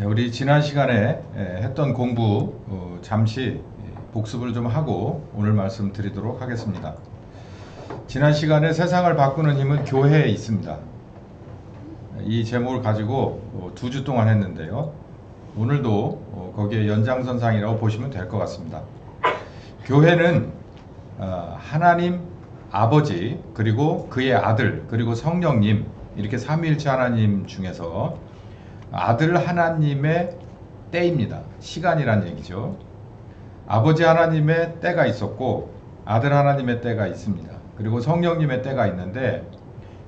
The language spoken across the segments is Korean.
우리 지난 시간에 했던 공부 잠시 복습을 좀 하고 오늘 말씀 드리도록 하겠습니다. 지난 시간에 세상을 바꾸는 힘은 교회에 있습니다. 이 제목을 가지고 2주 동안 했는데요. 오늘도 거기에 연장선상이라고 보시면 될 것 같습니다. 교회는 하나님 아버지 그리고 그의 아들 그리고 성령님 이렇게 삼위일체 하나님 중에서 아들 하나님의 때입니다. 시간이란 얘기죠. 아버지 하나님의 때가 있었고 아들 하나님의 때가 있습니다. 그리고 성령님의 때가 있는데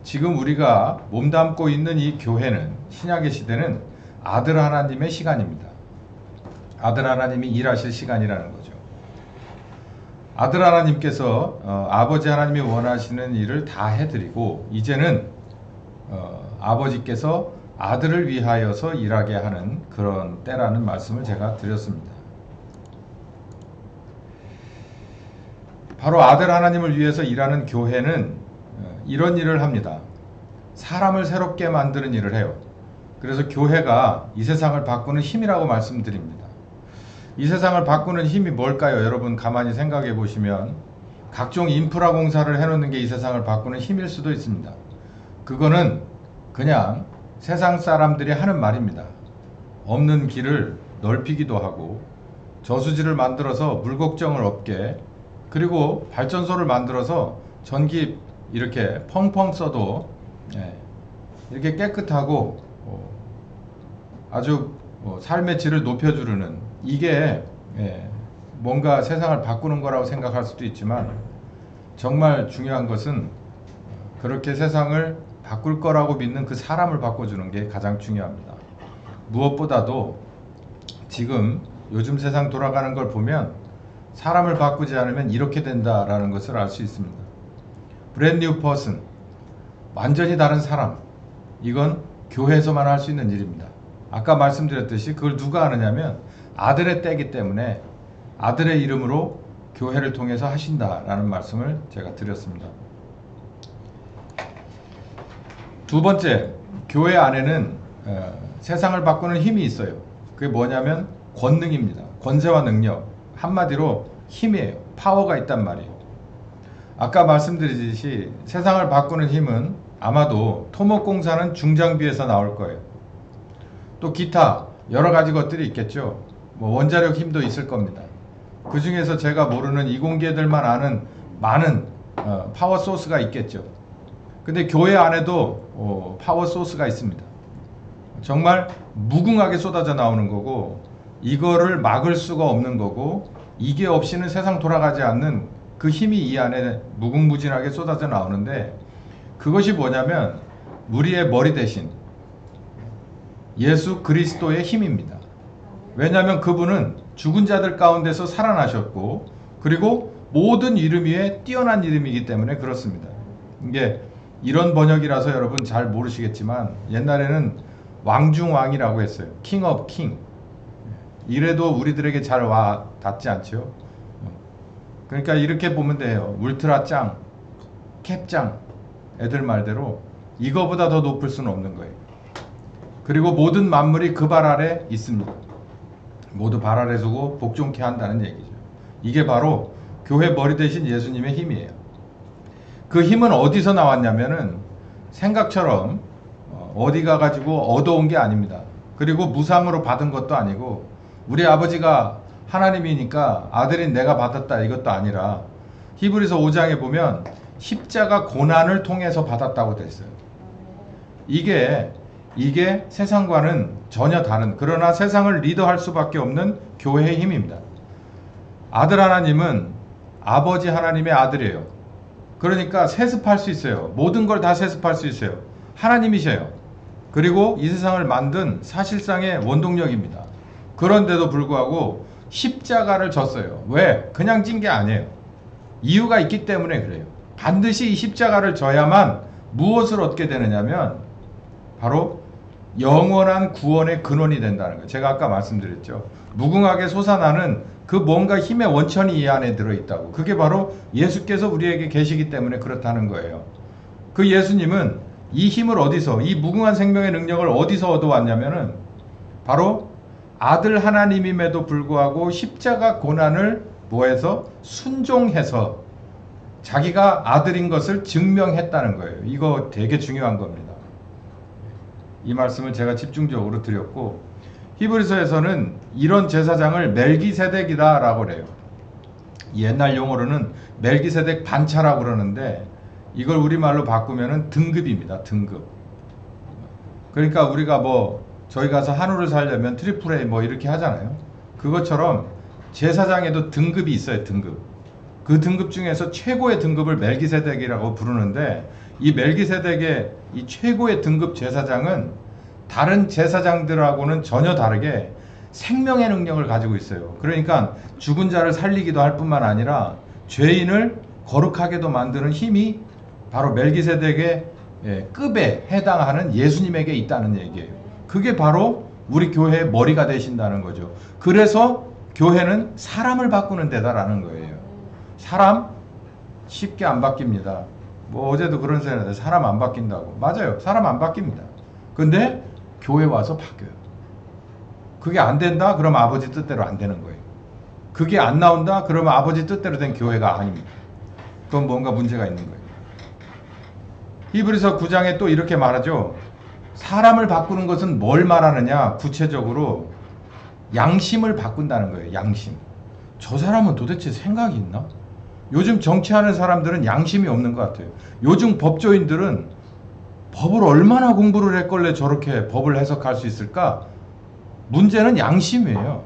지금 우리가 몸담고 있는 이 교회는 신약의 시대는 아들 하나님의 시간입니다. 아들 하나님이 일하실 시간이라는 거죠. 아들 하나님께서 아버지 하나님이 원하시는 일을 다 해드리고 이제는 아버지께서 아들을 위하여서 일하게 하는 그런 때라는 말씀을 제가 드렸습니다. 바로 아들 하나님을 위해서 일하는 교회는 이런 일을 합니다. 사람을 새롭게 만드는 일을 해요. 그래서 교회가 이 세상을 바꾸는 힘이라고 말씀드립니다. 이 세상을 바꾸는 힘이 뭘까요? 여러분 가만히 생각해 보시면 각종 인프라 공사를 해놓는 게 이 세상을 바꾸는 힘일 수도 있습니다. 그거는 그냥 세상 사람들이 하는 말입니다. 없는 길을 넓히기도 하고 저수지를 만들어서 물 걱정을 없게 그리고 발전소를 만들어서 전기 이렇게 펑펑 써도 이렇게 깨끗하고 아주 삶의 질을 높여주는 이게 뭔가 세상을 바꾸는 거라고 생각할 수도 있지만 정말 중요한 것은 그렇게 세상을 바꿀 거라고 믿는 그 사람을 바꿔주는 게 가장 중요합니다. 무엇보다도 지금 요즘 세상 돌아가는 걸 보면 사람을 바꾸지 않으면 이렇게 된다라는 것을 알 수 있습니다. brand new person, 완전히 다른 사람, 이건 교회에서만 할 수 있는 일입니다. 아까 말씀드렸듯이 그걸 누가 하느냐면 아들의 때이기 때문에 아들의 이름으로 교회를 통해서 하신다라는 말씀을 제가 드렸습니다. 두 번째, 교회 안에는 세상을 바꾸는 힘이 있어요. 그게 뭐냐면 권능입니다. 권세와 능력, 한마디로 힘이에요. 파워가 있단 말이에요. 아까 말씀드렸듯이 세상을 바꾸는 힘은 아마도 토목공사는 중장비에서 나올 거예요. 또 기타 여러 가지 것들이 있겠죠. 뭐 원자력 힘도 있을 겁니다. 그 중에서 제가 모르는 이공계들만 아는 많은 파워 소스가 있겠죠. 근데 교회 안에도 파워 소스가 있습니다. 정말 무궁하게 쏟아져 나오는 거고 이거를 막을 수가 없는 거고 이게 없이는 세상 돌아가지 않는 그 힘이 이 안에 무궁무진하게 쏟아져 나오는데 그것이 뭐냐면 우리의 머리 대신 예수 그리스도의 힘입니다. 왜냐하면 그분은 죽은 자들 가운데서 살아나셨고 그리고 모든 이름 위에 뛰어난 이름이기 때문에 그렇습니다. 이게 이런 번역이라서 여러분 잘 모르시겠지만 옛날에는 왕중왕이라고 했어요. king of king. 이래도 우리들에게 잘 와 닿지 않죠. 그러니까 이렇게 보면 돼요. 울트라 짱, 캡짱, 애들 말대로 이거보다 더 높을 수는 없는 거예요. 그리고 모든 만물이 그 발 아래 있습니다. 모두 발 아래 두고 복종케 한다는 얘기죠. 이게 바로 교회 머리 대신 예수님의 힘이에요. 그 힘은 어디서 나왔냐면은 생각처럼 어디 가가지고 얻어온 게 아닙니다. 그리고 무상으로 받은 것도 아니고 우리 아버지가 하나님이니까 아들인 내가 받았다 이것도 아니라 히브리서 5장에 보면 십자가 고난을 통해서 받았다고 돼 있어요. 이게 세상과는 전혀 다른 그러나 세상을 리더할 수밖에 없는 교회의 힘입니다. 아들 하나님은 아버지 하나님의 아들이에요. 그러니까 세습할 수 있어요. 모든 걸 다 세습할 수 있어요. 하나님이셔요. 그리고 이 세상을 만든 사실상의 원동력입니다. 그런데도 불구하고 십자가를 졌어요. 왜? 그냥 찐 게 아니에요. 이유가 있기 때문에 그래요. 반드시 이 십자가를 져야만 무엇을 얻게 되느냐면 바로 영원한 구원의 근원이 된다는 거예요. 제가 아까 말씀드렸죠. 무궁하게 솟아나는 그 뭔가 힘의 원천이 이 안에 들어있다고. 그게 바로 예수께서 우리에게 계시기 때문에 그렇다는 거예요. 그 예수님은 이 힘을 어디서, 이 무궁한 생명의 능력을 어디서 얻어왔냐면은 바로 아들 하나님임에도 불구하고 십자가 고난을 뭐해서 순종해서 자기가 아들인 것을 증명했다는 거예요. 이거 되게 중요한 겁니다. 이 말씀을 제가 집중적으로 드렸고, 히브리서에서는 이런 제사장을 멜기세덱이다 라고 그래요. 옛날 용어로는 멜기세덱 반차라고 그러는데 이걸 우리말로 바꾸면은 등급입니다. 등급. 그러니까 우리가 뭐 저희 가서 한우를 살려면 트리플 A 뭐 이렇게 하잖아요. 그것처럼 제사장에도 등급이 있어요. 등급. 그 등급 중에서 최고의 등급을 멜기세덱이라고 부르는데, 이 멜기세덱의 이 최고의 등급 제사장은 다른 제사장들하고는 전혀 다르게 생명의 능력을 가지고 있어요. 그러니까 죽은 자를 살리기도 할 뿐만 아니라 죄인을 거룩하게도 만드는 힘이 바로 멜기세덱의 급에 해당하는 예수님에게 있다는 얘기예요. 그게 바로 우리 교회의 머리가 되신다는 거죠. 그래서 교회는 사람을 바꾸는 데다라는 거예요. 사람 쉽게 안 바뀝니다. 뭐 어제도 그런 소리 했는데 사람 안 바뀐다고. 맞아요. 사람 안 바뀝니다. 근데 교회 와서 바뀌어요. 그게 안 된다? 그러면 아버지 뜻대로 안 되는 거예요. 그게 안 나온다? 그러면 아버지 뜻대로 된 교회가 아닙니다. 그건 뭔가 문제가 있는 거예요. 히브리서 9장에 또 이렇게 말하죠. 사람을 바꾸는 것은 뭘 말하느냐? 구체적으로 양심을 바꾼다는 거예요. 양심. 저 사람은 도대체 생각이 있나? 요즘 정치하는 사람들은 양심이 없는 것 같아요. 요즘 법조인들은 법을 얼마나 공부를 했걸래 저렇게 법을 해석할 수 있을까? 문제는 양심이에요.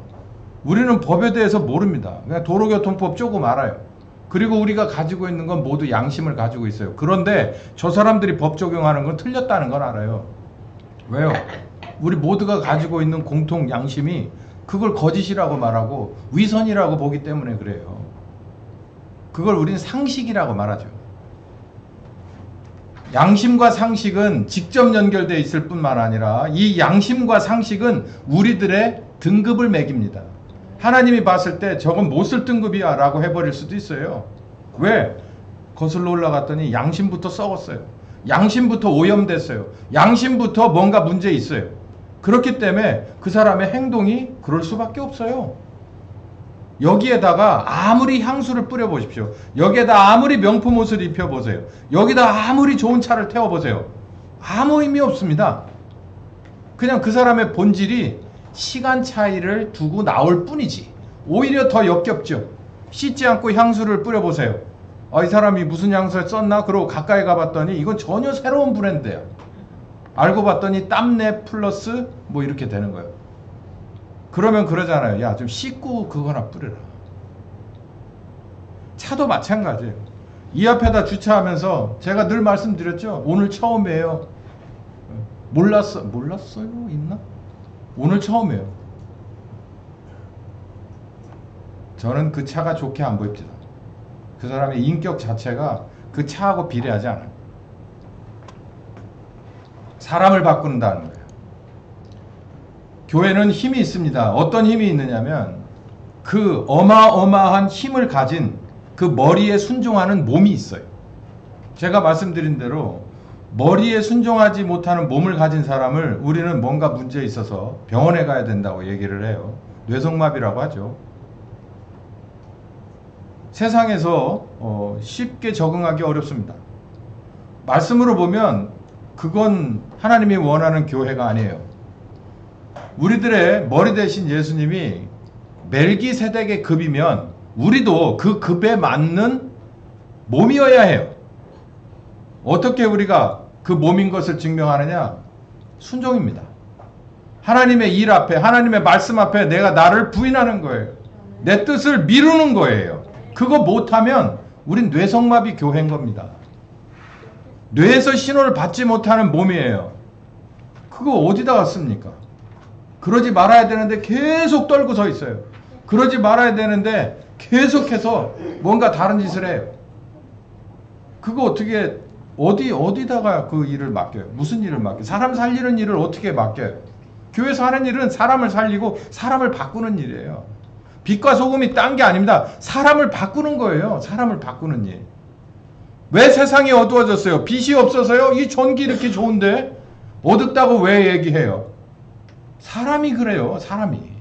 우리는 법에 대해서 모릅니다. 그냥 도로교통법 조금 알아요. 그리고 우리가 가지고 있는 건 모두 양심을 가지고 있어요. 그런데 저 사람들이 법 적용하는 건 틀렸다는 걸 알아요. 왜요? 우리 모두가 가지고 있는 공통 양심이 그걸 거짓이라고 말하고 위선이라고 보기 때문에 그래요. 그걸 우린 상식이라고 말하죠. 양심과 상식은 직접 연결되어 있을 뿐만 아니라 이 양심과 상식은 우리들의 등급을 매깁니다. 하나님이 봤을 때 저건 못 쓸 등급이야 라고 해버릴 수도 있어요. 왜? 거슬러 올라갔더니 양심부터 썩었어요. 양심부터 오염됐어요. 양심부터 뭔가 문제 있어요. 그렇기 때문에 그 사람의 행동이 그럴 수밖에 없어요. 여기에다가 아무리 향수를 뿌려보십시오. 여기에다 아무리 명품 옷을 입혀보세요. 여기다 아무리 좋은 차를 태워보세요. 아무 의미 없습니다. 그냥 그 사람의 본질이 시간 차이를 두고 나올 뿐이지. 오히려 더 역겹죠. 씻지 않고 향수를 뿌려보세요. 이 사람이 무슨 향수를 썼나? 그러고 가까이 가봤더니 이건 전혀 새로운 브랜드야. 알고 봤더니 땀내 플러스 뭐 이렇게 되는 거예요. 그러면 그러잖아요. 야, 좀 씻고 그거나 뿌려라. 차도 마찬가지예요. 이 앞에다 주차하면서 제가 늘 말씀드렸죠. 오늘 처음이에요. 몰랐어요? 있나? 오늘 처음이에요. 저는 그 차가 좋게 안 보입니다. 그 사람의 인격 자체가 그 차하고 비례하지 않아요. 사람을 바꾼다는 거예요. 교회는 힘이 있습니다. 어떤 힘이 있느냐면 그 어마어마한 힘을 가진 그 머리에 순종하는 몸이 있어요. 제가 말씀드린 대로 머리에 순종하지 못하는 몸을 가진 사람을 우리는 뭔가 문제에 있어서 병원에 가야 된다고 얘기를 해요. 뇌성마비라고 하죠. 세상에서 쉽게 적응하기 어렵습니다. 말씀으로 보면 그건 하나님이 원하는 교회가 아니에요. 우리들의 머리 대신 예수님이 멜기세덱의 급이면 우리도 그 급에 맞는 몸이어야 해요. 어떻게 우리가 그 몸인 것을 증명하느냐? 순종입니다. 하나님의 일 앞에, 하나님의 말씀 앞에 내가 나를 부인하는 거예요. 내 뜻을 미루는 거예요. 그거 못하면 우린 뇌성마비 교회인 겁니다. 뇌에서 신호를 받지 못하는 몸이에요. 그거 어디다가 씁니까? 그러지 말아야 되는데 계속 떨고 서 있어요. 그러지 말아야 되는데 계속해서 뭔가 다른 짓을 해요. 그거 어떻게 어디다가 그 일을 맡겨요? 무슨 일을 맡겨요? 사람 살리는 일을 어떻게 맡겨요? 교회에서 하는 일은 사람을 살리고 사람을 바꾸는 일이에요. 빛과 소금이 딴 게 아닙니다. 사람을 바꾸는 거예요. 사람을 바꾸는 일. 왜 세상이 어두워졌어요? 빛이 없어서요? 이 전기 이렇게 좋은데 어둡다고 왜 얘기해요? 사람이 그래요. 사람이.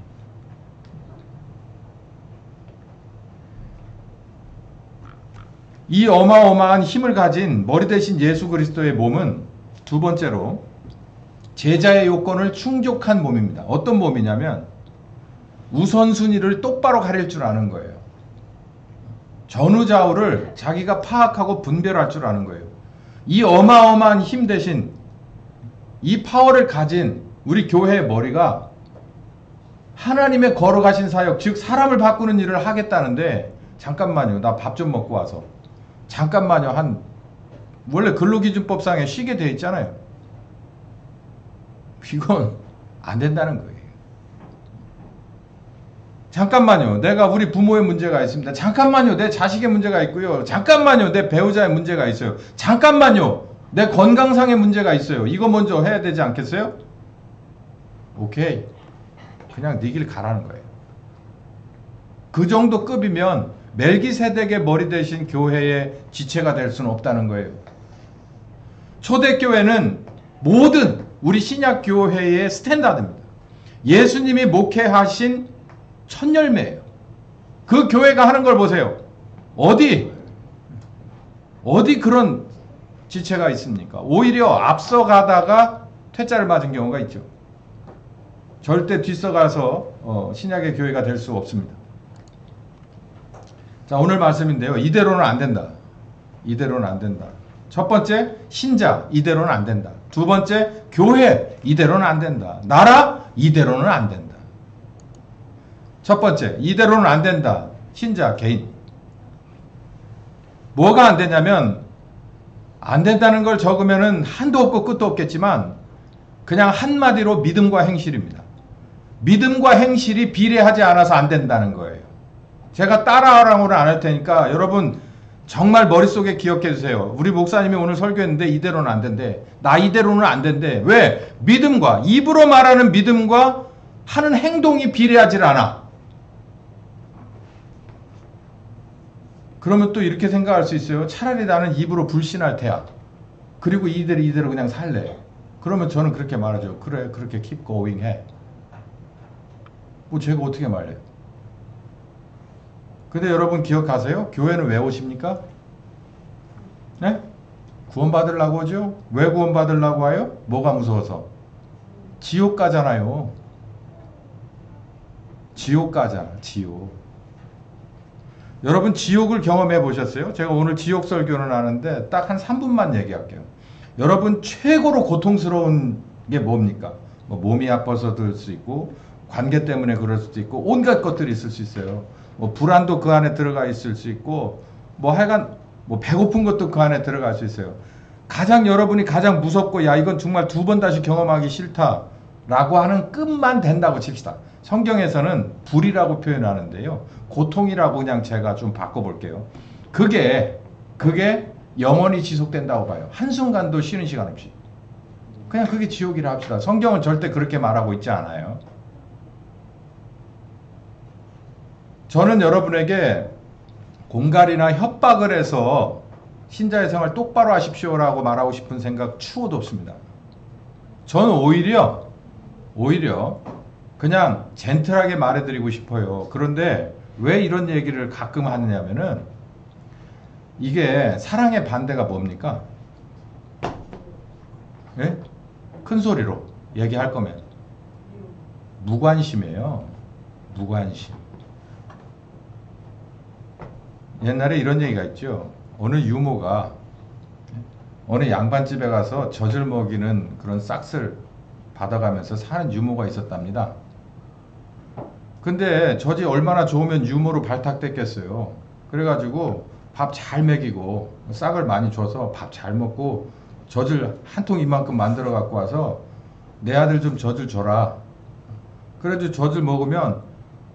이 어마어마한 힘을 가진 머리 대신 예수 그리스도의 몸은 두 번째로 제자의 요건을 충족한 몸입니다. 어떤 몸이냐면 우선순위를 똑바로 가릴 줄 아는 거예요. 전후좌우를 자기가 파악하고 분별할 줄 아는 거예요. 이 어마어마한 힘 대신 이 파워를 가진 우리 교회의 머리가 하나님의 걸어가신 사역, 즉 사람을 바꾸는 일을 하겠다는데 잠깐만요. 나 밥 좀 먹고 와서. 잠깐만요. 원래 근로기준법상에 쉬게 돼 있잖아요. 이건 안 된다는 거예요. 잠깐만요. 내가 우리 부모의 문제가 있습니다. 잠깐만요. 내 자식의 문제가 있고요. 잠깐만요. 내 배우자의 문제가 있어요. 잠깐만요. 내 건강상의 문제가 있어요. 이거 먼저 해야 되지 않겠어요? 오케이. 그냥 네 길 가라는 거예요. 그 정도 급이면 멜기세덱의 머리 대신 교회의 지체가 될 수는 없다는 거예요. 초대교회는 모든 우리 신약교회의 스탠다드입니다. 예수님이 목회하신 첫 열매예요. 그 교회가 하는 걸 보세요. 어디 그런 지체가 있습니까? 오히려 앞서가다가 퇴짜를 맞은 경우가 있죠. 절대 뒤서가서 신약의 교회가 될 수 없습니다. 자, 오늘 말씀인데요. 이대로는 안 된다. 이대로는 안 된다. 첫 번째, 신자. 이대로는 안 된다. 두 번째, 교회. 이대로는 안 된다. 나라. 이대로는 안 된다. 첫 번째, 이대로는 안 된다. 신자, 개인. 뭐가 안 되냐면 안 된다는 걸 적으면은 한도 없고 끝도 없겠지만 그냥 한마디로 믿음과 행실입니다. 믿음과 행실이 비례하지 않아서 안 된다는 거예요. 제가 따라하라고는 안 할 테니까 여러분 정말 머릿속에 기억해 주세요. 우리 목사님이 오늘 설교했는데 이대로는 안 된대. 나 이대로는 안 된대. 왜? 믿음과 입으로 말하는 믿음과 하는 행동이 비례하지 않아. 그러면 또 이렇게 생각할 수 있어요. 차라리 나는 입으로 불신할 테야. 그리고 이대로 그냥 살래. 그러면 저는 그렇게 말하죠. 그래, 그렇게 keep going 해. 뭐 제가 어떻게 말해요? 근데 여러분 기억하세요? 교회는 왜 오십니까? 네? 구원받으려고 오죠? 왜 구원받으려고 와요? 뭐가 무서워서? 지옥 가잖아요. 지옥 가잖아. 지옥. 여러분 지옥을 경험해 보셨어요? 제가 오늘 지옥 설교는 하는데 딱 한 3분만 얘기할게요. 여러분 최고로 고통스러운 게 뭡니까? 뭐 몸이 아파서 들 수 있고 관계 때문에 그럴 수도 있고 온갖 것들이 있을 수 있어요. 뭐 불안도 그 안에 들어가 있을 수 있고 뭐 하여간 뭐 배고픈 것도 그 안에 들어갈 수 있어요. 여러분이 가장 무섭고 야 이건 정말 두 번 다시 경험하기 싫다 라고 하는 끝만 된다고 칩시다. 성경에서는 불이라고 표현하는데요. 고통이라고 그냥 제가 좀 바꿔볼게요. 그게 영원히 지속된다고 봐요. 한순간도 쉬는 시간 없이. 그냥 그게 지옥이라 합시다. 성경은 절대 그렇게 말하고 있지 않아요. 저는 여러분에게 공갈이나 협박을 해서 신자의 생활 똑바로 하십시오라고 말하고 싶은 생각 추호도 없습니다. 저는 오히려 그냥 젠틀하게 말해드리고 싶어요. 그런데 왜 이런 얘기를 가끔 하느냐면은 이게 사랑의 반대가 뭡니까? 예? 큰 소리로 얘기할 거면 무관심이에요. 무관심. 옛날에 이런 얘기가 있죠. 어느 유모가 어느 양반집에 가서 젖을 먹이는 그런 싹스를 받아가면서 사는 유모가 있었답니다. 근데 젖이 얼마나 좋으면 유모로 발탁됐겠어요. 그래가지고 밥 잘 먹이고 싹을 많이 줘서 밥 잘 먹고 젖을 한 통 이만큼 만들어 갖고 와서 내 아들 좀 젖을 줘라. 그래도 젖을 먹으면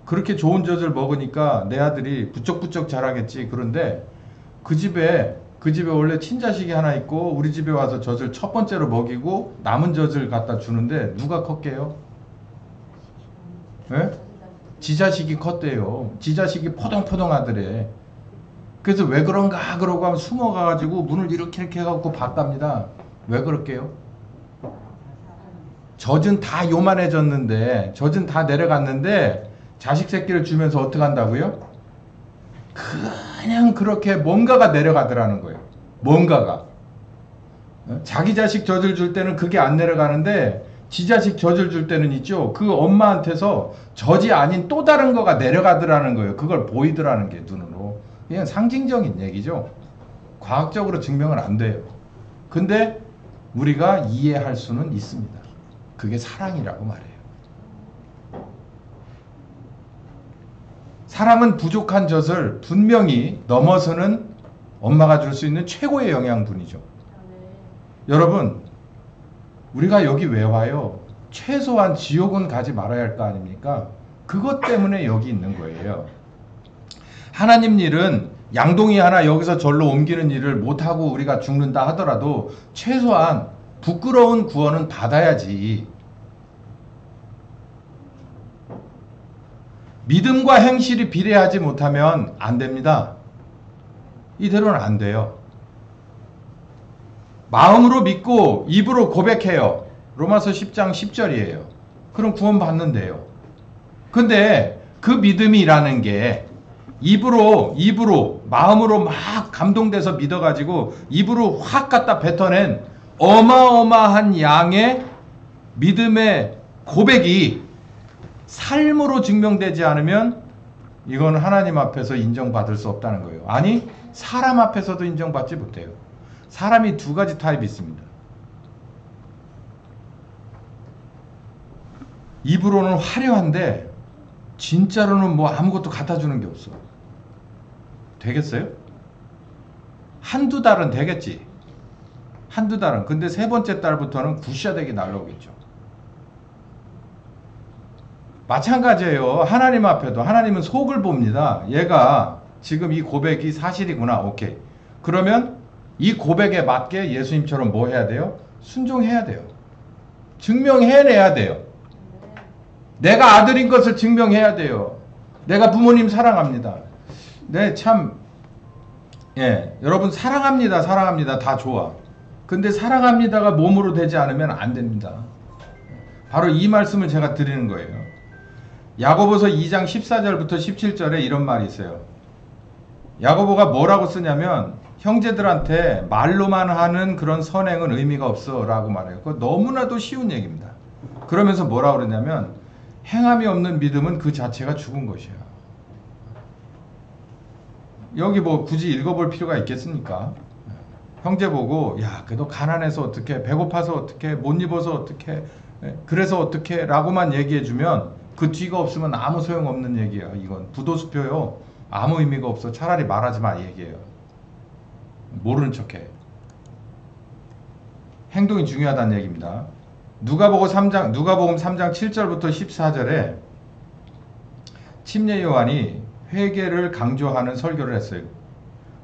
그렇게 좋은 젖을 먹으니까 내 아들이 부쩍부쩍 자라겠지. 그런데 그 집에 원래 친자식이 하나 있고 우리 집에 와서 젖을 첫 번째로 먹이고 남은 젖을 갖다 주는데 누가 컸게요? 예? 지자식이 컸대요. 지자식이 포동포동하더래. 그래서 왜 그런가 그러고 하면 숨어가가지고 문을 이렇게 해갖고 봤답니다. 왜 그럴게요? 젖은 다 요만해졌는데, 젖은 다 내려갔는데 자식 새끼를 주면서 어떻게 한다고요? 그냥 그렇게 뭔가가 내려가더라는 거예요. 뭔가가. 자기 자식 젖을 줄 때는 그게 안 내려가는데 지 자식 젖을 줄 때는 있죠. 그 엄마한테서 젖이 아닌 또 다른 거가 내려가더라는 거예요. 그걸 보이더라는 게 눈으로. 그냥 상징적인 얘기죠. 과학적으로 증명은 안 돼요. 근데 우리가 이해할 수는 있습니다. 그게 사랑이라고 말해요. 사랑은 부족한 젖을 분명히 넘어서는 엄마가 줄 수 있는 최고의 영양분이죠. 여러분, 우리가 여기 왜 와요? 최소한 지옥은 가지 말아야 할 거 아닙니까? 그것 때문에 여기 있는 거예요. 하나님 일은 양동이 하나 여기서 절로 옮기는 일을 못하고 우리가 죽는다 하더라도 최소한 부끄러운 구원은 받아야지. 믿음과 행실이 비례하지 못하면 안 됩니다. 이대로는 안 돼요. 마음으로 믿고 입으로 고백해요. 로마서 10장 10절이에요. 그럼 구원 받는데요. 근데 그 믿음이라는 게 입으로 마음으로 막 감동돼서 믿어가지고 입으로 확 갖다 뱉어낸 어마어마한 양의 믿음의 고백이 삶으로 증명되지 않으면 이건 하나님 앞에서 인정받을 수 없다는 거예요. 아니, 사람 앞에서도 인정받지 못해요. 사람이 두 가지 타입이 있습니다. 입으로는 화려한데 진짜로는 뭐 아무것도 갖다 주는 게 없어. 되겠어요? 한두 달은 되겠지. 한두 달은. 근데 세 번째 달부터는 굿샤되게 날라오겠죠. 마찬가지예요. 하나님 앞에도. 하나님은 속을 봅니다. 얘가 지금 이 고백이 사실이구나. 오케이. 그러면 이 고백에 맞게 예수님처럼 뭐 해야 돼요? 순종해야 돼요. 증명해내야 돼요. 내가 아들인 것을 증명해야 돼요. 내가 부모님 사랑합니다. 네, 참, 여러분 사랑합니다. 사랑합니다. 다 좋아. 근데 사랑합니다가 몸으로 되지 않으면 안 됩니다. 바로 이 말씀을 제가 드리는 거예요. 야고보서 2장 14절부터 17절에 이런 말이 있어요. 야고보가 뭐라고 쓰냐면 형제들한테 말로만 하는 그런 선행은 의미가 없어 라고 말해요. 그거 너무나도 쉬운 얘기입니다. 그러면서 뭐라고 그러냐면 행함이 없는 믿음은 그 자체가 죽은 것이야. 여기 뭐 굳이 읽어볼 필요가 있겠습니까? 형제 보고 야 그래도 가난해서 어떻게, 배고파서 어떻게, 못 입어서 어떻게, 그래서 어떻게 라고만 얘기해주면 그 뒤가 없으면 아무 소용없는 얘기예요. 이건 부도수표요. 아무 의미가 없어. 차라리 말하지 마 얘기예요. 모르는 척해. 행동이 중요하다는 얘기입니다. 누가복음 3장 7절부터 14절에 침례 요한이 회개를 강조하는 설교를 했어요.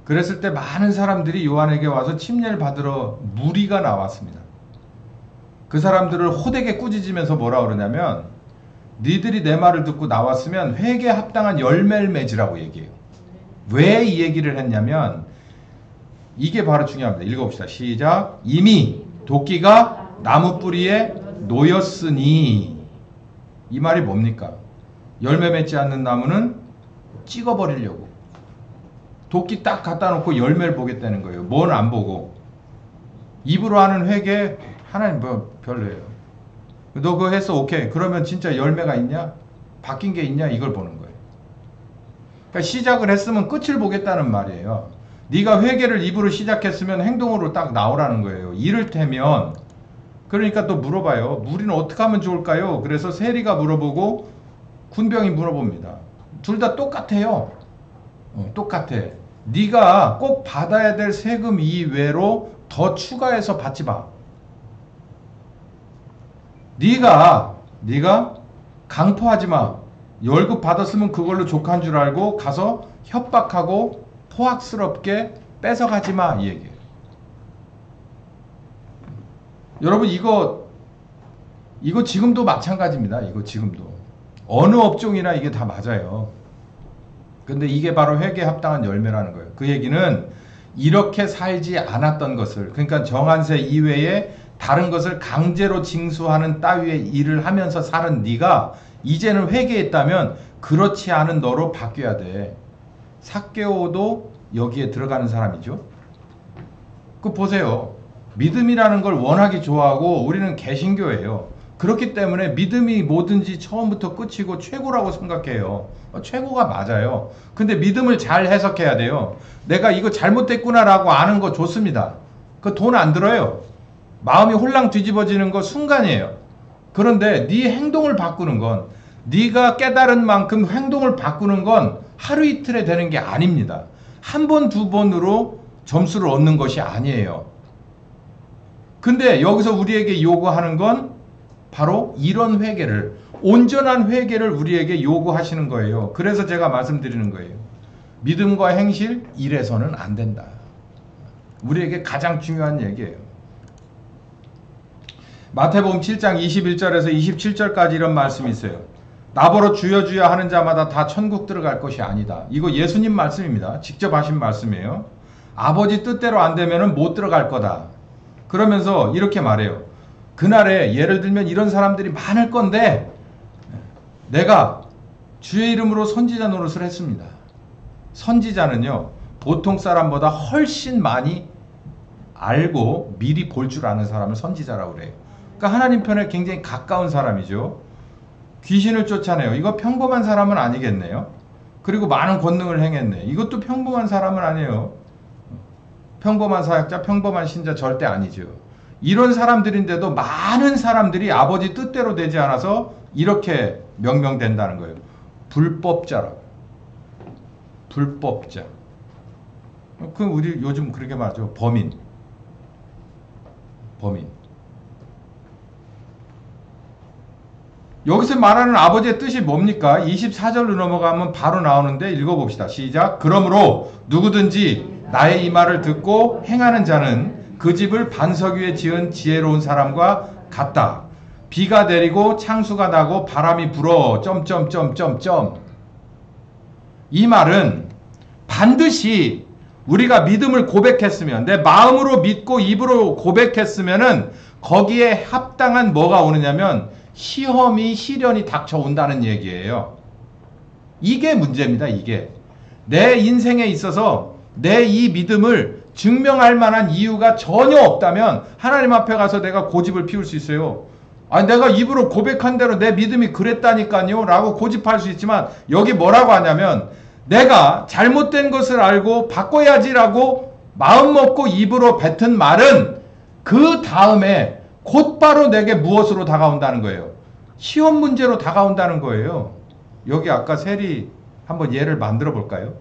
그랬을 때 많은 사람들이 요한에게 와서 침례를 받으러 무리가 나왔습니다. 그 사람들을 호되게 꾸짖으면서 뭐라 그러냐면 니들이 내 말을 듣고 나왔으면 회개에 합당한 열매를 맺으라고 얘기해요. 왜 이 얘기를 했냐면 이게 바로 중요합니다. 읽어봅시다. 시작. 이미 도끼가 나무 뿌리에 놓였으니. 이 말이 뭡니까? 열매 맺지 않는 나무는 찍어버리려고. 도끼 딱 갖다 놓고 열매를 보겠다는 거예요. 뭘 안 보고. 입으로 하는 회개 하나님 뭐 별로예요. 너 그거 했어? 오케이. 그러면 진짜 열매가 있냐? 바뀐 게 있냐? 이걸 보는 거예요. 그러니까 시작을 했으면 끝을 보겠다는 말이에요. 네가 회개를 입으로 시작했으면 행동으로 딱 나오라는 거예요. 이를테면 그러니까 또 물어봐요. 우리는 어떻게 하면 좋을까요? 그래서 세리가 물어보고 군병이 물어봅니다. 둘 다 똑같아요. 똑같아. 네가 꼭 받아야 될 세금 이외로 더 추가해서 받지 마. 네가 강포하지 마. 월급 받았으면 그걸로 족한 줄 알고 가서 협박하고 포악스럽게 뺏어가지 마. 이 얘기예요. 여러분 이거 지금도 마찬가지입니다. 이거 지금도. 어느 업종이나 이게 다 맞아요. 근데 이게 바로 회개에 합당한 열매라는 거예요. 그 얘기는 이렇게 살지 않았던 것을, 그러니까 정한세 이외에 다른 것을 강제로 징수하는 따위의 일을 하면서 사는 네가 이제는 회개했다면 그렇지 않은 너로 바뀌어야 돼. 삭개오도 여기에 들어가는 사람이죠. 그 보세요. 믿음이라는 걸 워낙에 좋아하고 우리는 개신교예요. 그렇기 때문에 믿음이 뭐든지 처음부터 끝이고 최고라고 생각해요. 최고가 맞아요. 근데 믿음을 잘 해석해야 돼요. 내가 이거 잘못됐구나라고 아는 거 좋습니다. 그 돈 안 들어요. 마음이 홀랑 뒤집어지는 거 순간이에요. 그런데 네 행동을 바꾸는 건, 네가 깨달은 만큼 행동을 바꾸는 건 하루 이틀에 되는 게 아닙니다. 한 번, 두 번으로 점수를 얻는 것이 아니에요. 근데 여기서 우리에게 요구하는 건 바로 이런 회개를, 온전한 회개를 우리에게 요구하시는 거예요. 그래서 제가 말씀드리는 거예요. 믿음과 행실, 이래서는 안 된다. 우리에게 가장 중요한 얘기예요. 마태복음 7장 21절에서 27절까지 이런 말씀이 있어요. 나보러 주여 주여 하는 자마다 다 천국 들어갈 것이 아니다. 이거 예수님 말씀입니다. 직접 하신 말씀이에요. 아버지 뜻대로 안 되면 못 들어갈 거다. 그러면서 이렇게 말해요. 그날에 예를 들면 이런 사람들이 많을 건데 내가 주의 이름으로 선지자 노릇을 했습니다. 선지자는요, 보통 사람보다 훨씬 많이 알고 미리 볼 줄 아는 사람을 선지자라고 그래요. 그러니까 하나님 편에 굉장히 가까운 사람이죠. 귀신을 쫓아내요. 이거 평범한 사람은 아니겠네요. 그리고 많은 권능을 행했네. 이것도 평범한 사람은 아니에요. 평범한 사역자, 평범한 신자 절대 아니죠. 이런 사람들인데도 많은 사람들이 아버지 뜻대로 되지 않아서 이렇게 명명된다는 거예요. 불법자라고. 불법자. 그 우리 요즘 그렇게 말하죠. 범인. 범인. 여기서 말하는 아버지의 뜻이 뭡니까? 24절로 넘어가면 바로 나오는데 읽어봅시다. 시작. 그러므로 누구든지 나의 이 말을 듣고 행하는 자는 그 집을 반석 위에 지은 지혜로운 사람과 같다. 비가 내리고 창수가 나고 바람이 불어 점점점점점. 이 말은 반드시 우리가 믿음을 고백했으면, 내 마음으로 믿고 입으로 고백했으면은 거기에 합당한 뭐가 오느냐면 시험이, 시련이 닥쳐온다는 얘기예요. 이게 문제입니다. 이게 내 인생에 있어서 내 이 믿음을 증명할 만한 이유가 전혀 없다면 하나님 앞에 가서 내가 고집을 피울 수 있어요. 아니, 내가 입으로 고백한 대로 내 믿음이 그랬다니까요 라고 고집할 수 있지만, 여기 뭐라고 하냐면 내가 잘못된 것을 알고 바꿔야지라고 마음먹고 입으로 뱉은 말은 그 다음에 곧바로 내게 무엇으로 다가온다는 거예요? 시험 문제로 다가온다는 거예요. 여기 아까 세리 한번 예를 만들어 볼까요?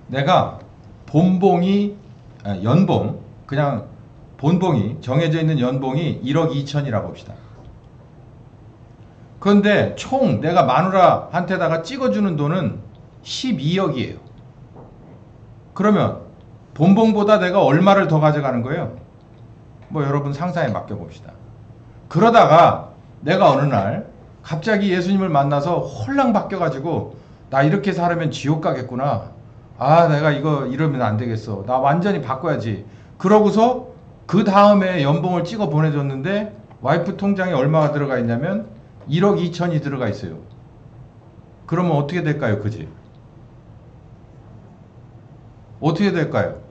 내가 본봉이, 연봉, 그냥 본봉이, 정해져 있는 연봉이 1억 2천이라고 봅시다. 그런데 총 내가 마누라한테다가 찍어주는 돈은 12억이에요. 그러면 본봉보다 내가 얼마를 더 가져가는 거예요? 뭐 여러분 상상에 맡겨봅시다. 그러다가 내가 어느 날 갑자기 예수님을 만나서 홀랑 바뀌어가지고 나 이렇게 살면 지옥 가겠구나. 아, 내가 이거 이러면 안 되겠어. 나 완전히 바꿔야지. 그러고서 그 다음에 연봉을 찍어 보내줬는데 와이프 통장에 얼마가 들어가 있냐면 1억 2천이 들어가 있어요. 그러면 어떻게 될까요? 그지? 어떻게 될까요?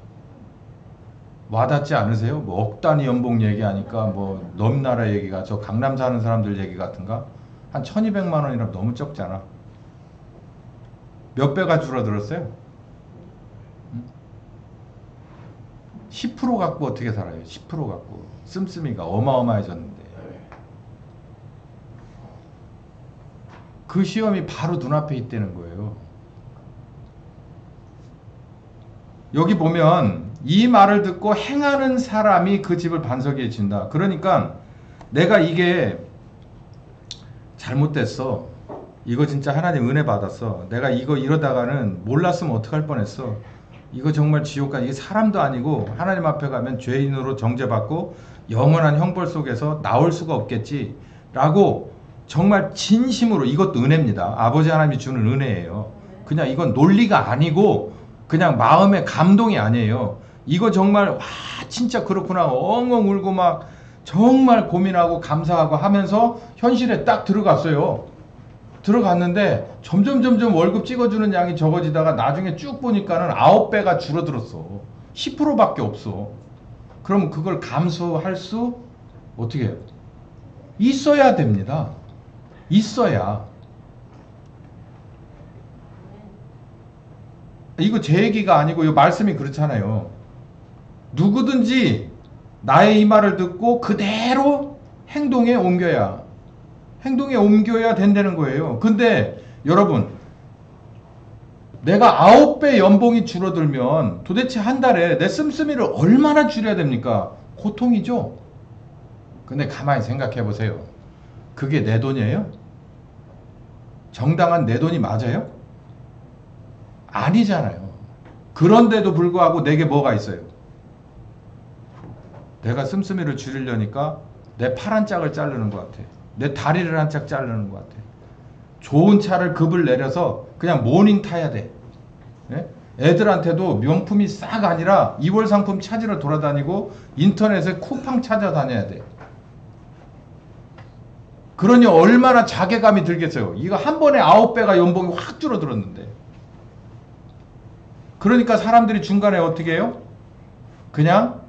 와닿지 않으세요? 뭐 억 단위 연봉 얘기하니까 뭐 넘나라 얘기가, 저 강남 사는 사람들 얘기 같은가? 한 1200만 원이라면 너무 적잖아. 몇 배가 줄어들었어요? 10% 갖고 어떻게 살아요? 10% 갖고. 씀씀이가 어마어마해졌는데. 그 시험이 바로 눈앞에 있다는 거예요. 여기 보면 이 말을 듣고 행하는 사람이 그 집을 반석 위에 진다. 그러니까 내가 이게 잘못됐어. 이거 진짜 하나님 은혜 받았어. 내가 이거 이러다가는 몰랐으면 어떡할 뻔했어. 이거 정말 지옥가. 이게 사람도 아니고 하나님 앞에 가면 죄인으로 정죄받고 영원한 형벌 속에서 나올 수가 없겠지 라고 정말 진심으로, 이것도 은혜입니다. 아버지 하나님이 주는 은혜예요. 그냥 이건 논리가 아니고 그냥 마음의 감동이 아니에요. 이거 정말 와 진짜 그렇구나 엉엉 울고 막 정말 고민하고 감사하고 하면서 현실에 딱 들어갔어요. 들어갔는데 점점 월급 찍어주는 양이 적어지다가 나중에 쭉 보니까는 9배가 줄어들었어. 10%밖에 없어. 그럼 그걸 감수할 수 어떻게 해요? 있어야 됩니다. 있어야. 이거 제 얘기가 아니고 이 말씀이 그렇잖아요. 누구든지 나의 이 말을 듣고 그대로 행동에 옮겨야 된다는 거예요. 근데 여러분 내가 9배 연봉이 줄어들면 도대체 한 달에 내 씀씀이를 얼마나 줄여야 됩니까? 고통이죠. 근데 가만히 생각해 보세요. 그게 내 돈이에요? 정당한 내 돈이 맞아요? 아니잖아요. 그런데도 불구하고 내게 뭐가 있어요? 내가 씀씀이를 줄이려니까 내 팔 한 짝을 자르는 것 같아. 내 다리를 한 짝 자르는 것 같아. 좋은 차를 급을 내려서 그냥 모닝 타야 돼. 네? 애들한테도 명품이 싹 아니라 2월 상품 찾으러 돌아다니고 인터넷에 쿠팡 찾아다녀야 돼. 그러니 얼마나 자괴감이 들겠어요. 이거 한 번에 9배가 연봉이 확 줄어들었는데. 그러니까 사람들이 중간에 어떻게 해요? 그러니까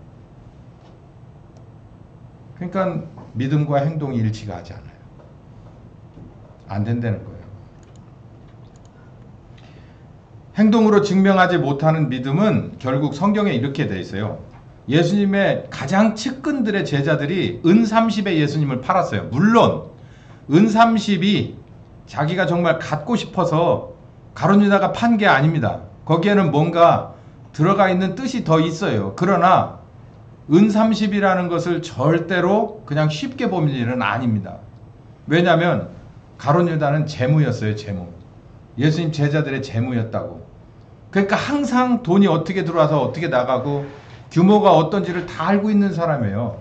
믿음과 행동이 일치가 하지 않아요. 안 된다는 거예요. 행동으로 증명하지 못하는 믿음은 결국 성경에 이렇게 돼 있어요. 예수님의 가장 측근들의 제자들이 은 30에 예수님을 팔았어요. 물론 은 30이 자기가 정말 갖고 싶어서 가룟 유다가 판 게 아닙니다. 거기에는 뭔가 들어가 있는 뜻이 더 있어요. 그러나 은 30이라는 것을 절대로 그냥 쉽게 볼 일은 아닙니다. 왜냐하면 가룟 유다는 재무였어요. 재무. 예수님 제자들의 재무였다고. 그러니까 항상 돈이 어떻게 들어와서 어떻게 나가고 규모가 어떤지를 다 알고 있는 사람이에요.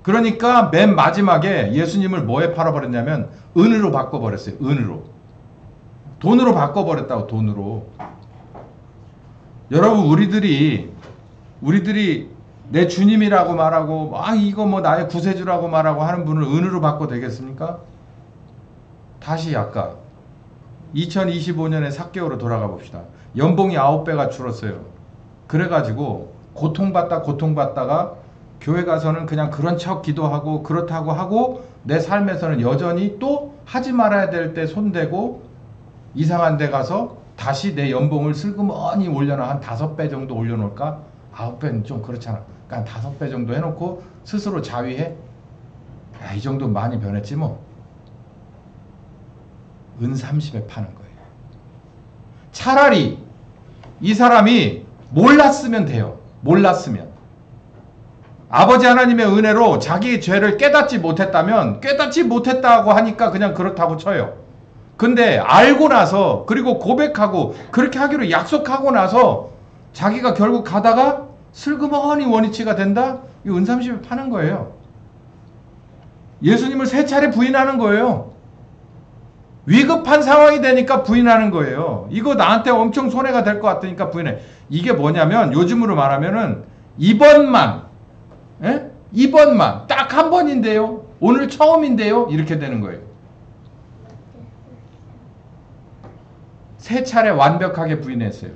그러니까 맨 마지막에 예수님을 뭐에 팔아버렸냐면 은으로 바꿔버렸어요. 은으로. 돈으로 바꿔버렸다고. 돈으로. 여러분 우리들이 내 주님이라고 말하고 이거 뭐 나의 구세주라고 말하고 하는 분을 은으로 바꿔 되겠습니까? 다시 아까 2025년에 삭개오로 돌아가 봅시다. 연봉이 9배가 줄었어요. 그래가지고 고통받다가 교회 가서는 그냥 그런 척 기도하고 그렇다고 하고 내 삶에서는 여전히 또 하지 말아야 될 때 손대고 이상한 데 가서 다시 내 연봉을 슬그머니 올려놔. 한 5배 정도 올려놓을까? 9배는 좀 그렇잖아. 그러니까 한 5배 정도 해놓고 스스로 자위해. 이 정도 많이 변했지 뭐. 은 30에 파는 거예요. 차라리 이 사람이 몰랐으면 돼요. 몰랐으면. 아버지 하나님의 은혜로 자기의 죄를 깨닫지 못했다면 깨닫지 못했다고 하니까 그냥 그렇다고 쳐요. 근데 알고 나서 그리고 고백하고 그렇게 하기로 약속하고 나서 자기가 결국 가다가 슬그머니 원위치가 된다? 이 은 30에 파는 거예요. 예수님을 3차례 부인하는 거예요. 위급한 상황이 되니까 부인하는 거예요. 이거 나한테 엄청 손해가 될 것 같으니까 부인해. 이게 뭐냐면 요즘으로 말하면은 이번만 딱 한 번인데요. 오늘 처음인데요. 이렇게 되는 거예요. 3차례 완벽하게 부인했어요.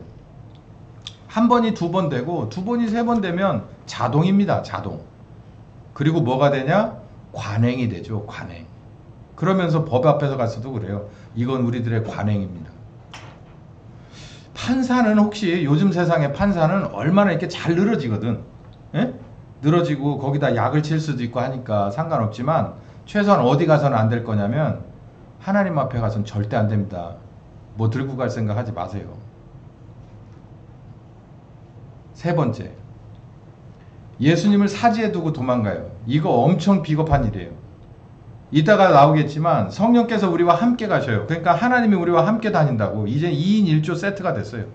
한 번이 2번 되고 2번이 3번 되면 자동입니다. 자동. 그리고 뭐가 되냐? 관행이 되죠. 관행. 그러면서 법 앞에서 가서도 그래요. 이건 우리들의 관행입니다. 판사는 혹시 요즘 세상의 판사는 얼마나 이렇게 잘 늘어지거든. 예? 늘어지고 거기다 약을 칠 수도 있고 하니까 상관없지만 최소한 어디 가서는 안 될 거냐면 하나님 앞에 가서는 절대 안 됩니다. 뭐 들고 갈 생각 하지 마세요. 3번째, 예수님을 사지에 두고 도망가요. 이거 엄청 비겁한 일이에요. 이따가 나오겠지만 성령께서 우리와 함께 가셔요. 그러니까 하나님이 우리와 함께 다닌다고. 이제 2인 1조 세트가 됐어요.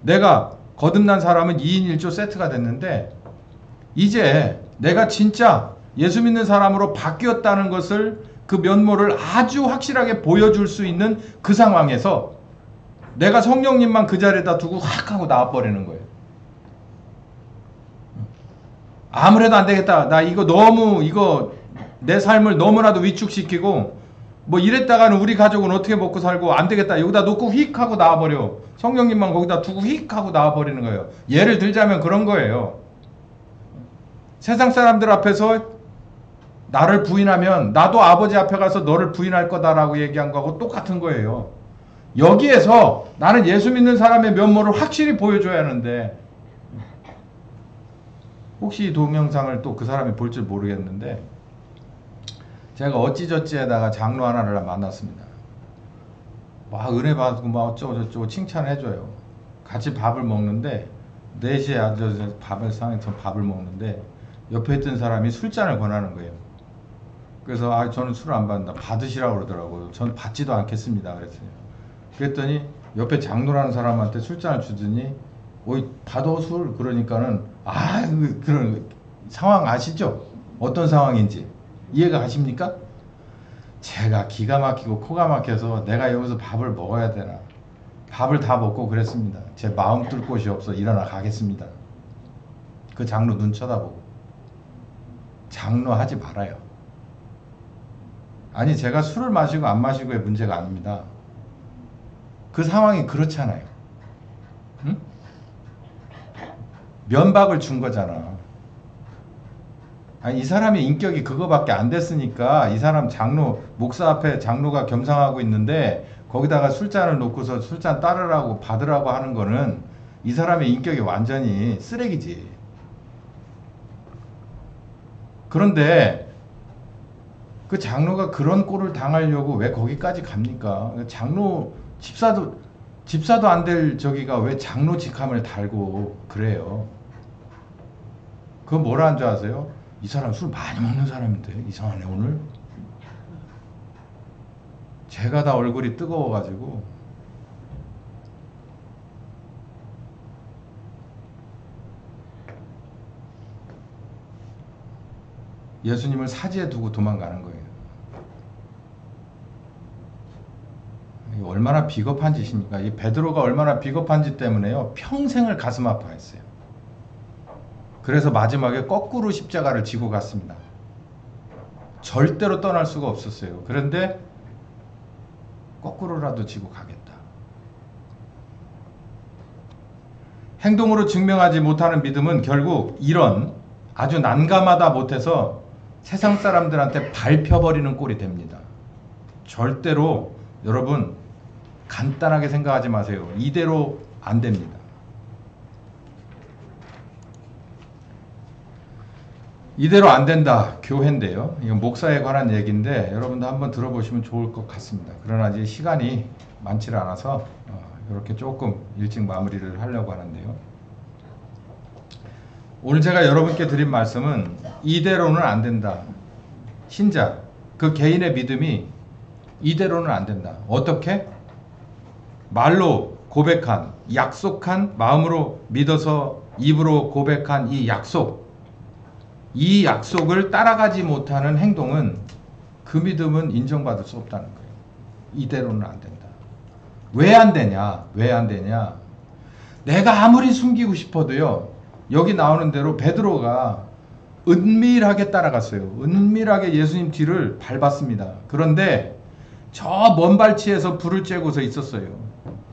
내가 거듭난 사람은 2인 1조 세트가 됐는데 이제 내가 진짜 예수 믿는 사람으로 바뀌었다는 것을 그 면모를 아주 확실하게 보여줄 수 있는 그 상황에서 내가 성령님만 그 자리에다 두고 확 하고 나와버리는 거예요. 아무래도 안 되겠다. 나 이거 내 삶을 너무나도 위축시키고 뭐 이랬다가는 우리 가족은 어떻게 먹고 살고 안 되겠다. 여기다 놓고 휙 하고 나와버려. 성령님만 거기다 두고 휙 하고 나와버리는 거예요. 예를 들자면 그런 거예요. 세상 사람들 앞에서 나를 부인하면 나도 아버지 앞에 가서 너를 부인할 거다라고 얘기한 거하고 똑같은 거예요. 여기에서 나는 예수 믿는 사람의 면모를 확실히 보여줘야 하는데, 혹시 이 동영상을 또 그 사람이 볼 줄 모르겠는데, 제가 어찌저찌에다가 장로 하나를 만났습니다. 막 은혜 받고 막 어쩌고저쩌고 칭찬해줘요. 같이 밥을 먹는데 4시에 앉아서 밥을 상에서 밥을 먹는데 옆에 있던 사람이 술잔을 권하는 거예요. 그래서 저는 술을 안 받는다. 받으시라고 그러더라고요. 전 받지도 않겠습니다. 그랬어요. 그랬더니 옆에 장로라는 사람한테 술잔을 주더니 어이 받아 술 그러니까는 그런 상황 아시죠? 어떤 상황인지 이해가 가십니까? 제가 기가 막히고 코가 막혀서 내가 여기서 밥을 먹어야 되나, 밥을 다 먹고 그랬습니다. 제 마음 뚫 곳이 없어 일어나 가겠습니다. 그 장로 눈 쳐다보고. 장로 하지 말아요. 아니 제가 술을 마시고 안 마시고의 문제가 아닙니다. 그 상황이 그렇잖아요. 응? 면박을 준 거잖아. 아니 이 사람의 인격이 그거밖에 안 됐으니까 이 사람 장로, 목사 앞에 장로가 겸상하고 있는데 거기다가 술잔을 놓고서 술잔 따르라고 받으라고 하는 거는 이 사람의 인격이 완전히 쓰레기지. 그런데 그 장로가 그런 꼴을 당하려고 왜 거기까지 갑니까? 장로 집사도 안 될 저기가 왜 장로 직함을 달고 그래요? 그거 뭐라 한 줄 아세요? 이 사람 술 많이 먹는 사람인데 이상하네 오늘. 제가 다 얼굴이 뜨거워가지고 예수님을 사지에 두고 도망가는 거예요. 이게 얼마나 비겁한 짓입니까? 이 베드로가 얼마나 비겁한 짓 때문에요. 평생을 가슴 아파했어요. 그래서 마지막에 거꾸로 십자가를 지고 갔습니다. 절대로 떠날 수가 없었어요. 그런데 거꾸로라도 지고 가겠다. 행동으로 증명하지 못하는 믿음은 결국 이런 아주 난감하다 못해서 세상 사람들한테 밟혀버리는 꼴이 됩니다. 절대로 여러분 간단하게 생각하지 마세요. 이대로 안 됩니다. 이대로 안 된다. 교회인데요. 이건 목사에 관한 얘기인데 여러분도 한번 들어보시면 좋을 것 같습니다. 그러나 이제 시간이 많지 않아서 이렇게 조금 일찍 마무리를 하려고 하는데요. 오늘 제가 여러분께 드린 말씀은 이대로는 안 된다. 신자, 그 개인의 믿음이 이대로는 안 된다. 어떻게? 말로 고백한, 약속한, 마음으로 믿어서 입으로 고백한 이 약속을 따라가지 못하는 행동은 그 믿음은 인정받을 수 없다는 거예요. 이대로는 안 된다. 왜 안 되냐? 왜 안 되냐? 내가 아무리 숨기고 싶어도요. 여기 나오는 대로 베드로가 은밀하게 따라갔어요. 은밀하게 예수님 뒤를 밟았습니다. 그런데 저 먼 발치에서 불을 쬐고서 있었어요.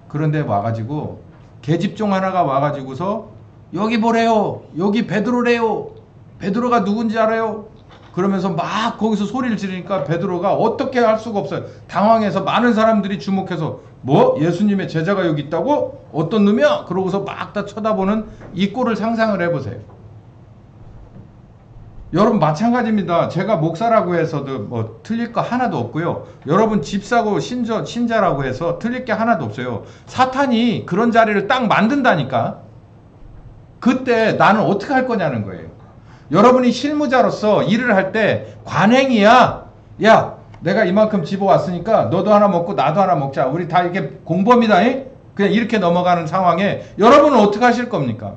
그런데 와가지고 계집종 하나가 와가지고서 여기 보래요. 여기 베드로래요. 베드로가 누군지 알아요? 그러면서 막 거기서 소리를 지르니까 베드로가 어떻게 할 수가 없어요. 당황해서 많은 사람들이 주목해서 뭐? 예수님의 제자가 여기 있다고? 어떤 놈이야? 그러고서 막 다 쳐다보는 이 꼴을 상상을 해보세요. 여러분 마찬가지입니다. 제가 목사라고 해서도 뭐 틀릴 거 하나도 없고요. 여러분 집사고 신자라고 해서 틀릴 게 하나도 없어요. 사탄이 그런 자리를 딱 만든다니까. 그때 나는 어떻게 할 거냐는 거예요. 여러분이 실무자로서 일을 할 때 관행이야. 야, 내가 이만큼 집어왔으니까 너도 하나 먹고 나도 하나 먹자. 우리 다 이렇게 공범이다. 그냥 이렇게 넘어가는 상황에 여러분은 어떻게 하실 겁니까?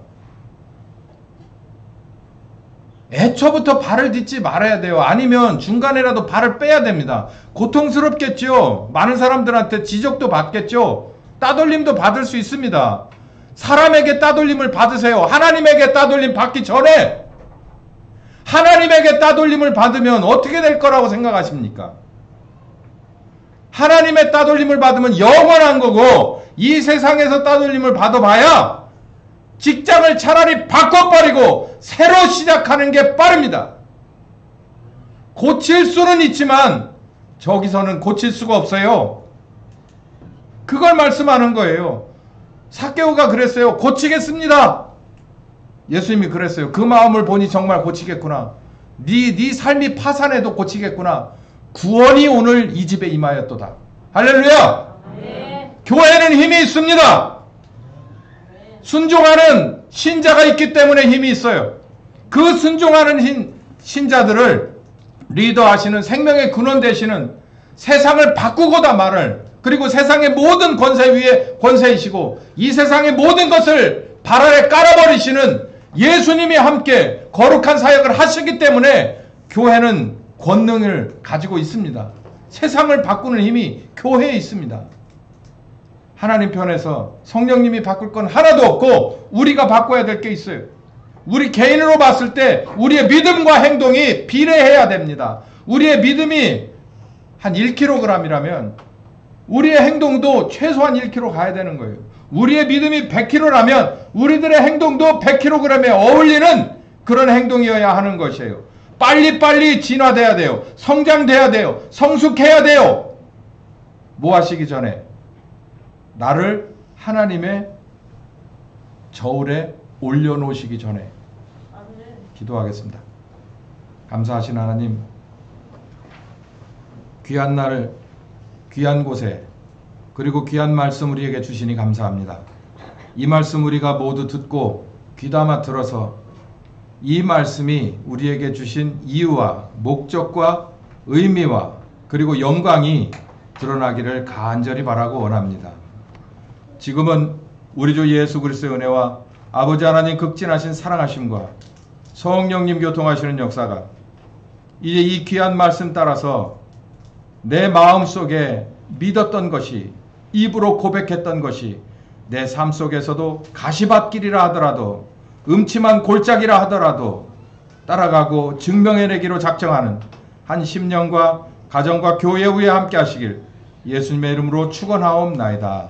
애초부터 발을 딛지 말아야 돼요. 아니면 중간에라도 발을 빼야 됩니다. 고통스럽겠죠. 많은 사람들한테 지적도 받겠죠. 따돌림도 받을 수 있습니다. 사람에게 따돌림을 받으세요. 하나님에게 따돌림 받기 전에 하나님에게 따돌림을 받으면 어떻게 될 거라고 생각하십니까? 하나님의 따돌림을 받으면 영원한 거고, 이 세상에서 따돌림을 받아봐야 직장을 차라리 바꿔버리고 새로 시작하는 게 빠릅니다. 고칠 수는 있지만 저기서는 고칠 수가 없어요. 그걸 말씀하는 거예요. 삭개오가 그랬어요. 고치겠습니다. 예수님이 그랬어요. 그 마음을 보니 정말 고치겠구나. 네 삶이 파산해도 고치겠구나. 구원이 오늘 이 집에 임하였도다. 할렐루야. 네. 교회는 힘이 있습니다. 순종하는 신자가 있기 때문에 힘이 있어요. 그 순종하는 신자들을 리더하시는, 생명의 근원 되시는, 세상을 바꾸고다 말을, 그리고 세상의 모든 권세 위에 권세이시고 이 세상의 모든 것을 발 아래 깔아버리시는 예수님이 함께 거룩한 사역을 하시기 때문에 교회는 권능을 가지고 있습니다. 세상을 바꾸는 힘이 교회에 있습니다. 하나님 편에서 성령님이 바꿀 건 하나도 없고 우리가 바꿔야 될 게 있어요. 우리 개인으로 봤을 때 우리의 믿음과 행동이 비례해야 됩니다. 우리의 믿음이 한 1kg이라면 우리의 행동도 최소한 1kg 가야 되는 거예요. 우리의 믿음이 100kg라면 우리들의 행동도 100kg에 어울리는 그런 행동이어야 하는 것이에요. 빨리빨리 진화돼야 돼요. 성장돼야 돼요. 성숙해야 돼요. 뭐 하시기 전에? 나를 하나님의 저울에 올려놓으시기 전에 기도하겠습니다. 감사하신 하나님, 귀한 날, 귀한 곳에, 그리고 귀한 말씀 우리에게 주시니 감사합니다. 이 말씀 우리가 모두 듣고 귀담아 들어서 이 말씀이 우리에게 주신 이유와 목적과 의미와 그리고 영광이 드러나기를 간절히 바라고 원합니다. 지금은 우리 주 예수 그리스도의 은혜와 아버지 하나님 극진하신 사랑하심과 성령님 교통하시는 역사가 이제 이 귀한 말씀 따라서 내 마음속에 믿었던 것이, 입으로 고백했던 것이 내 삶 속에서도 가시밭길이라 하더라도, 음침한 골짜기라 하더라도 따라가고 증명해내기로 작정하는 한 10년과 가정과 교회 후에 함께 하시길 예수님의 이름으로 축원하옵나이다.